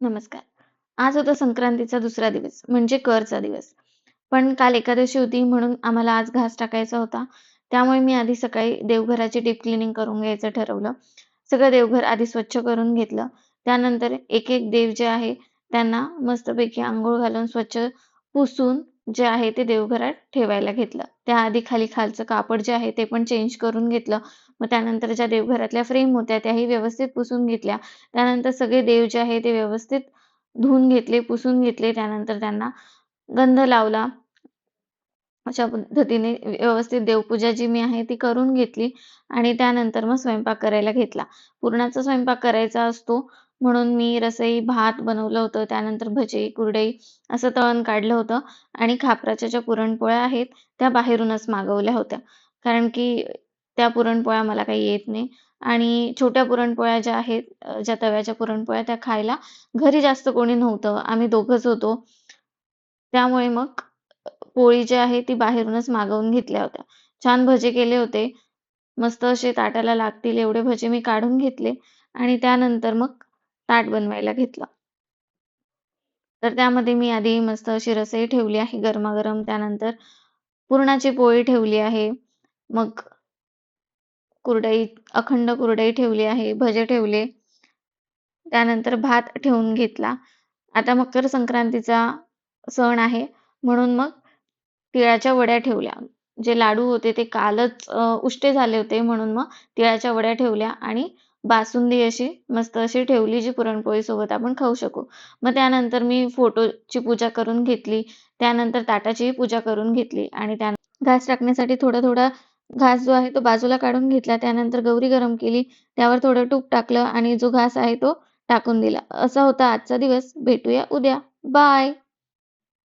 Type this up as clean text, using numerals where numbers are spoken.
नमस्कार. आज होता संक्रांतीचा दुसरा दिवस म्हणजे करचा दिवस. पण काल एकादशी होती म्हणून आम्हाला आज घास टाकायचा होता. त्यामुळे मी आधी सकाळी देवघराची डीप क्लीनिंग करून घ्यायचं ठरवलं. सगळं देवघर आधी स्वच्छ करून घेतलं. त्यानंतर एक-एक देव जे आहे त्यांना मस्तपैकी अंघोळ घालून स्वच्छ पुसून जे आहे ते देवघरात ठेवायला घेतलं. त्याआधी खाली खालचं कापड जे आहे ते पण चेंज करून घेतलं. मग त्यानंतर ज्या देवघरातल्या फ्रेम होत्या त्याही व्यवस्थित पुसून घेतल्या. त्यानंतर सगळे देव जे आहे ते व्यवस्थित धुवून घेतले, पुसून घेतले. त्यानंतर त्यांना गंध लावला. अशा पद्धतीने व्यवस्थित देवपूजा जी मी आहे ती करून घेतली आणि त्यानंतर मग स्वयंपाक करायला घेतला. पुरणाचा स्वयंपाक करायचा असतो म्हणून मी रसई, भात बनवलं होतं. त्यानंतर भजे, कुरडई असं तळण काढलं होतं आणि खापराच्या ज्या पुरणपोळ्या आहेत त्या बाहेरूनच मागवल्या होत्या. कारण की त्या पुरणपोळ्या मला काही येत नाही आणि छोट्या पुरणपोळ्या ज्या आहेत ज्या तव्याच्या पुरणपोळ्या त्या खायला घरी जास्त कोणी नव्हतं. आम्ही दोघंच होतो. त्यामुळे मग पोळी जी आहे ती बाहेरूनच मागवून घेतल्या होत्या. छान भजे केले होते. मस्त असे ताटाला लागतील एवढे भजे मी काढून घेतले आणि त्यानंतर मग ताट बनवायला घेतलं. तर त्यामध्ये मी आधी मस्त अशी रसई ठेवली आहे गरमागरम. त्यानंतर पुरणाची पोळी ठेवली आहे. मग कुरडई, अखंड कुरडई ठेवली आहे. भजे ठेवले. त्यानंतर भात ठेवून घेतला. आता मकर संक्रांतीचा सण आहे म्हणून मग तिळाच्या वड्या ठेवल्या. जे लाडू होते ते कालच उष्टे झाले होते म्हणून मग तिळाच्या वड्या ठेवल्या आणि बासुंदी अशी मस्त अशी ठेवली जी पुरणपोळीसोबत आपण खाऊ शकू. मग त्यानंतर मी फोटोची पूजा करून घेतली. त्यानंतर ताटाचीही पूजा करून घेतली आणि घास टाकण्यासाठी थोडा-थोडा घास जो आहे तो बाजूला काढून घेतला. त्यानंतर गौरी गरम केली. त्यावर थोडं तूप टाकलं आणि जो घास आहे तो टाकून दिला. असा होता आजचा दिवस. भेटूया उद्या. बाय.